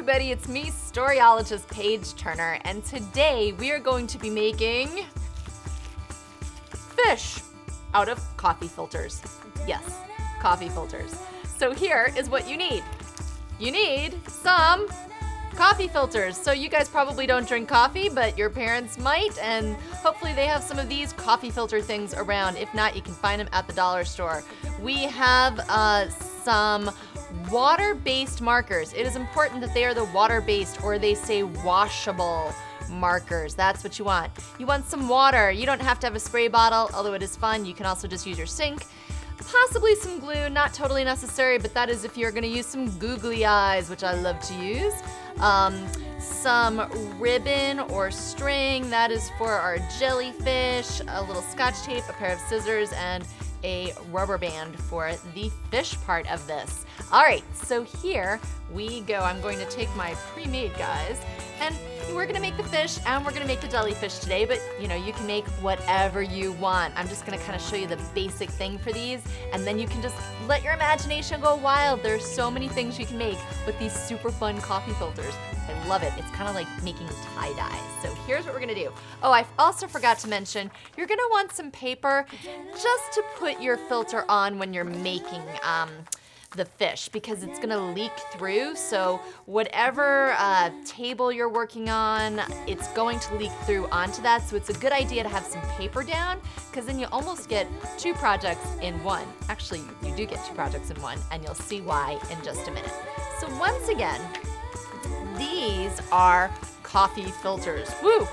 everybody, it's me, Storyologist Paige Turner, and today we are going to be making fish out of coffee filters. Yes, coffee filters. So here is what you need. You need some coffee filters. So you guys probably don't drink coffee, but your parents might, and hopefully they have some of these coffee filter things around. If not, you can find them at the dollar store. We have some water-based markers. It is important that they are the water-based, or they say washable markers. That's what you want. You want some water. You don't have to have a spray bottle, although it is fun. You can also just use your sink. Possibly some glue, not totally necessary, but that is if you're gonna use some googly eyes, which I love to use. Some ribbon or string, that is for our jellyfish, a little scotch tape, a pair of scissors, and a rubber band for the fish part of this. All right, so here we go. I'm going to take my pre-made guys, and we're gonna make the fish and we're gonna make the jellyfish today, but you know, you can make whatever you want. I'm just gonna kind of show you the basic thing for these, and then you can just let your imagination go wild. There's so many things you can make with these super fun coffee filters. I love it. It's kind of like making tie-dye. So here's what we're gonna do. Oh, I also forgot to mention, you're gonna want some paper just to put your filter on when you're making the fish, because it's gonna leak through. So whatever table you're working on, it's going to leak through onto that. So it's a good idea to have some paper down, because then you almost get two projects in one. Actually, you do get two projects in one, and you'll see why in just a minute. So once again, these are coffee filters. Woo!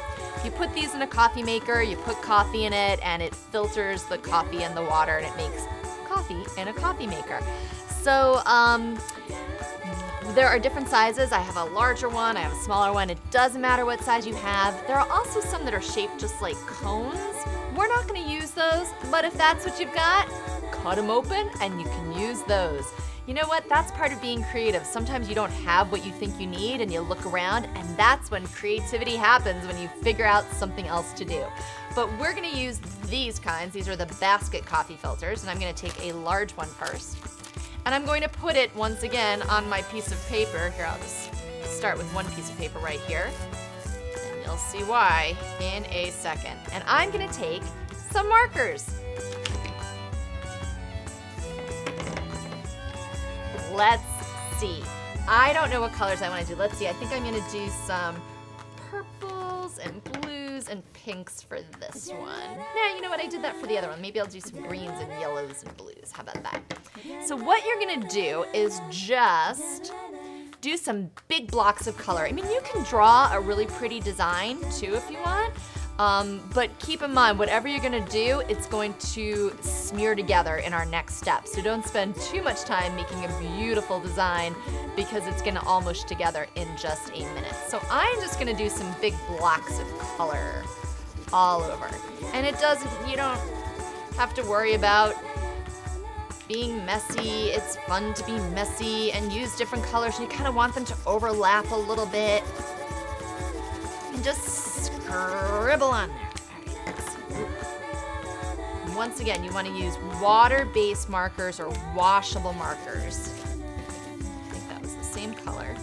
You put these in a coffee maker, you put coffee in it, and it filters the coffee and the water, and it makes coffee in a coffee maker. So there are different sizes. I have a larger one, I have a smaller one. It doesn't matter what size you have. There are also some that are shaped just like cones. We're not gonna use those, but if that's what you've got, cut them open and you can use those. You know what? That's part of being creative. Sometimes you don't have what you think you need and you look around, and that's when creativity happens, when you figure out something else to do. But we're gonna use these kinds. These are the basket coffee filters, and I'm gonna take a large one first. And I'm going to put it once again on my piece of paper. Here, I'll just start with one piece of paper right here. And you'll see why in a second. And I'm gonna take some markers. Let's see. I don't know what colors I want to do. Let's see. I think I'm going to do some purples and blues and pinks for this one. Nah, you know what? I did that for the other one. Maybe I'll do some greens and yellows and blues. How about that? So what you're going to do is just do some big blocks of color. I mean, you can draw a really pretty design too if you want. But keep in mind, whatever you're gonna do, it's going to smear together in our next step. So don't spend too much time making a beautiful design, because it's gonna all mush together in just a minute. So I'm just gonna do some big blocks of color all over. And you don't have to worry about being messy. It's fun to be messy and use different colors. You kind of want them to overlap a little bit. And just scribble on there. Once again, you want to use water-based markers or washable markers. I think that was the same color.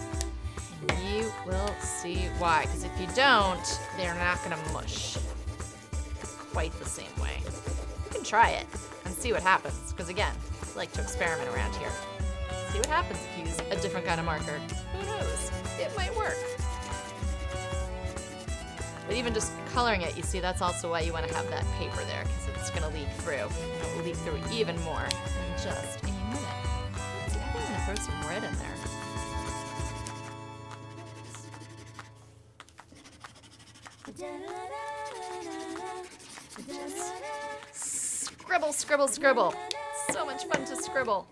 And you will see why, because if you don't, they're not going to mush quite the same way. You can try it and see what happens, because again, I like to experiment around here. See what happens if you use a different kind of marker. Who knows? It might work. But even just coloring it, you see, that's also why you want to have that paper there, because it's going to leak through. And it will leak through even more in just a minute. I think I'm going to throw some red in there. Just scribble, scribble, scribble. So much fun to scribble.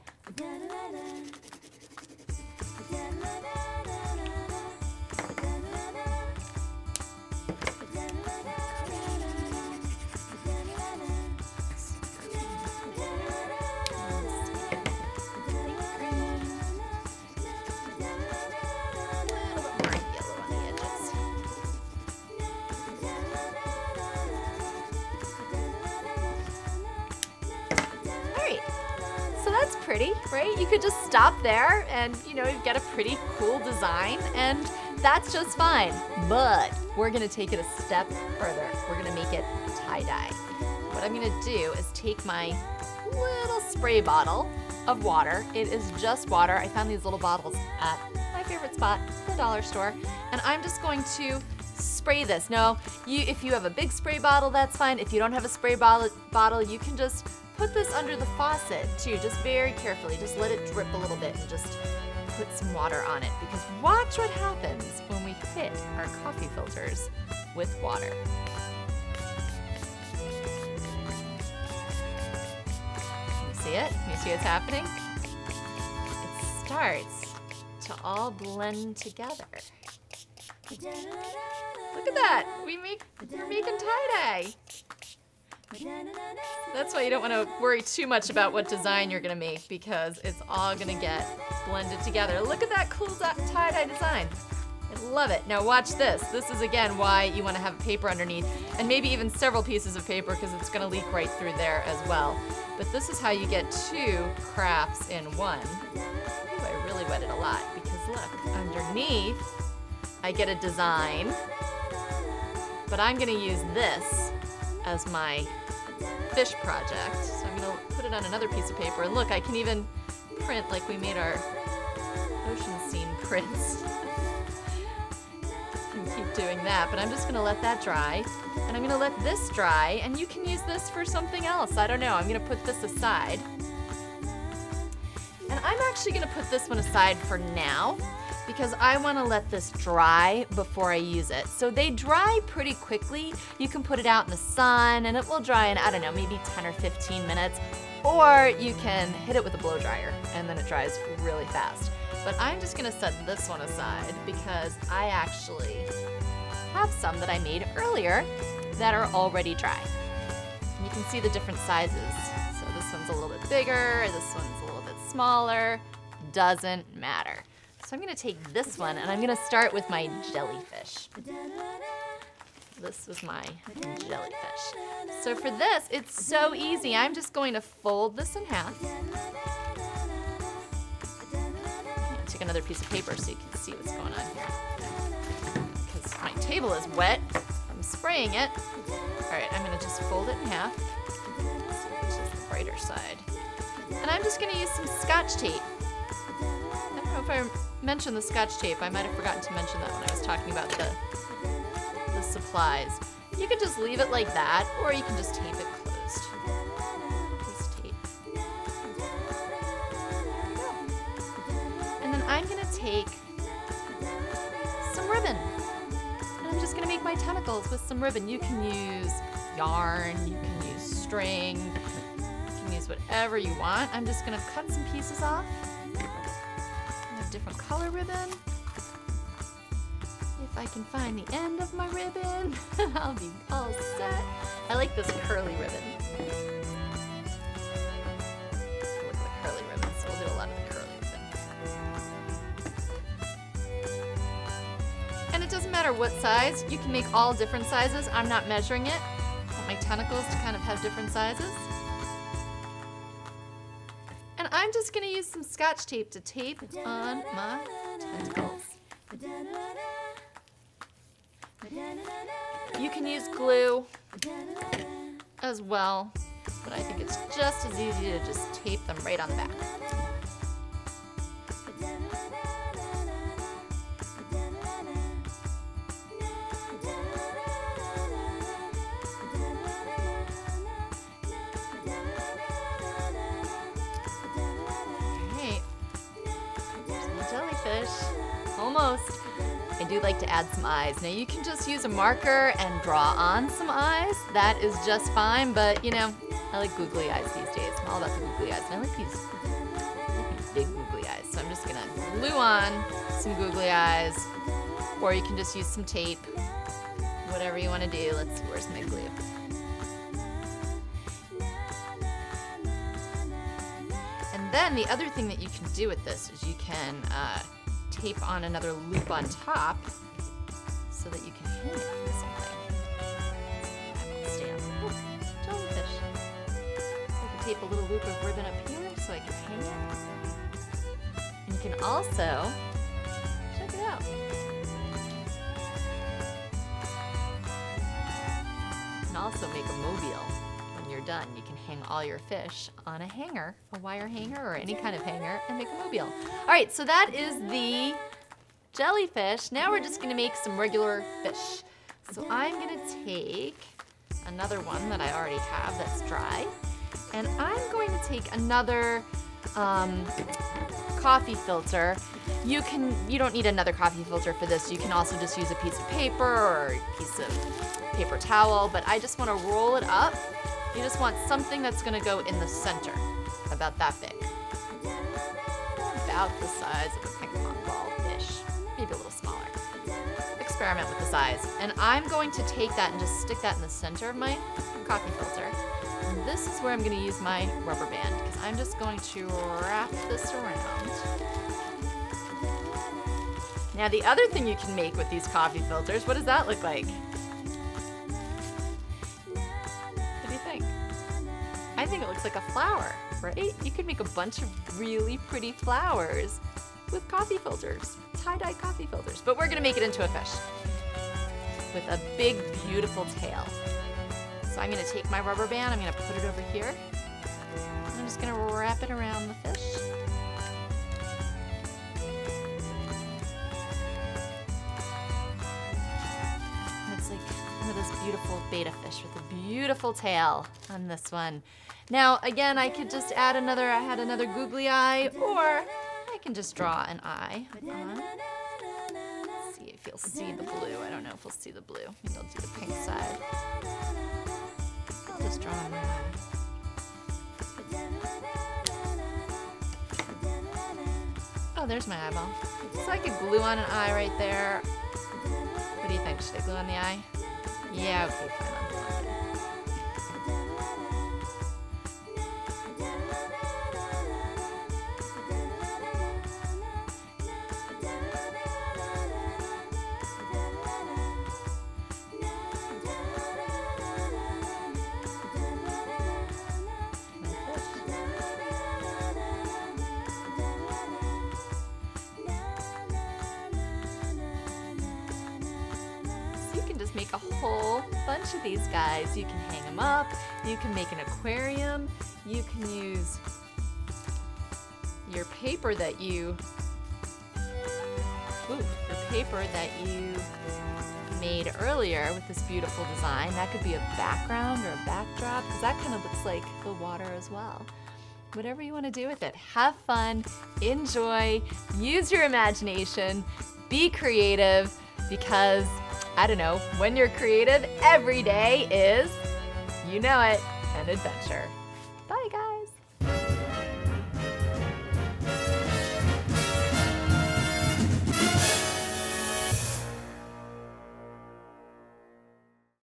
That's pretty, right? You could just stop there and, you know, get a pretty cool design, and that's just fine. But we're gonna take it a step further. We're gonna make it tie-dye. What I'm gonna do is take my little spray bottle of water. It is just water. I found these little bottles at my favorite spot, the dollar store, and I'm just going to spray this. Now, if you have a big spray bottle, that's fine. If you don't have a spray bottle, you can just put this under the faucet too, just very carefully. Just let it drip a little bit and just put some water on it, because watch what happens when we hit our coffee filters with water. Can you see it? Can you see what's happening? It starts to all blend together. Look at that! We're making tie-dye. That's why you don't want to worry too much about what design you're going to make, because it's all going to get blended together. Look at that cool tie-dye design. I love it. Now watch this. This is again why you want to have paper underneath, and maybe even several pieces of paper, because it's going to leak right through there as well. But this is how you get two crafts in one. Ooh, I really wet it a lot, because look, underneath I get a design, but I'm going to use this as my fish project. So I'm going to put it on another piece of paper, and look, I can even print like we made our ocean scene prints. You can keep doing that, but I'm just going to let that dry, and I'm going to let this dry, and you can use this for something else. I don't know. I'm going to put this aside, and I'm actually going to put this one aside for now, because I want to let this dry before I use it. So they dry pretty quickly. You can put it out in the sun and it will dry in, I don't know, maybe 10 or 15 minutes. Or you can hit it with a blow dryer and then it dries really fast. But I'm just gonna set this one aside because I actually have some that I made earlier that are already dry. And you can see the different sizes. So this one's a little bit bigger, this one's a little bit smaller. Doesn't matter. So I'm going to take this one and I'm going to start with my jellyfish. This was my jellyfish. So for this, it's so easy. I'm just going to fold this in half. Take another piece of paper so you can see what's going on here. Because my table is wet from spraying it. All right, I'm going to just fold it in half. Which is the brighter side. And I'm just going to use some Scotch tape. I don't know if I mentioned the Scotch tape. I might have forgotten to mention that when I was talking about the supplies. You could just leave it like that, or you can just tape it closed. Just tape. And then I'm going to take some ribbon. And I'm just going to make my tentacles with some ribbon. You can use yarn, you can use string, you can use whatever you want. I'm just going to cut some pieces off. Different color ribbon. If I can find the end of my ribbon, I'll be all set. I like this curly ribbon. I like the curly ribbon, so we'll do a lot of the curly ribbon. And it doesn't matter what size, you can make all different sizes. I'm not measuring it. I want my tentacles to kind of have different sizes. And I'm just going to use some Scotch tape to tape on my tentacles. You can use glue as well, but I think it's just as easy to just tape them right on the back. Almost. I do like to add some eyes. Now you can just use a marker and draw on some eyes. That is just fine, but you know, I like googly eyes these days. I'm all about the googly eyes. And I like these big googly eyes. So I'm just gonna glue on some googly eyes, or you can just use some tape. Whatever you want to do. Let's see, where's my glue? And then the other thing that you can do with this is you can tape on another loop on top so that you can hang it from something. I won't stay on. Oh, jellyfish. So I can tape a little loop of ribbon up here so I can hang it. can also, check it out. You can also make a mobile when you're done. You can hang all your fish on a hanger, a wire hanger or any kind of hanger, and make a mobile. All right, so that is the jellyfish. Now we're just gonna make some regular fish. So I'm gonna take another one that I already have that's dry, and I'm going to take another coffee filter. You don't need another coffee filter for this. You can also just use a piece of paper or a piece of paper towel, but I just want to roll it up. You just want something that's going to go in the center, about that big. About the size of a ping pong ball-ish, maybe a little smaller. Experiment with the size. And I'm going to take that and just stick that in the center of my coffee filter. And this is where I'm going to use my rubber band, because I'm just going to wrap this around. Now the other thing you can make with these coffee filters, what does that look like? What do you think? I think it looks like a flower, right? You could make a bunch of really pretty flowers with coffee filters, tie-dye coffee filters. But we're gonna make it into a fish with a big, beautiful tail. So I'm gonna take my rubber band, I'm gonna put it over here. I'm just gonna wrap it around the fish. And it's like one of this beautiful betta fish with a beautiful tail on this one. Now, again, I could just add another googly eye, or I can just draw an eye on. Let's see if you'll see the blue. I don't know if we'll see the blue. Maybe I'll do the pink side. I'll just draw my eye. Oh, there's my eyeball. So I could glue on an eye right there. What do you think? Should I glue on the eye? Yeah, okay, fine. I'll glue on it. Make a whole bunch of these guys. You can hang them up, you can make an aquarium, you can use your paper that you made earlier with this beautiful design. That could be a background or a backdrop, because that kind of looks like the water as well. Whatever you want to do with it. Have fun, enjoy, use your imagination, be creative, because I don't know, when you're creative, every day is, you know it, an adventure.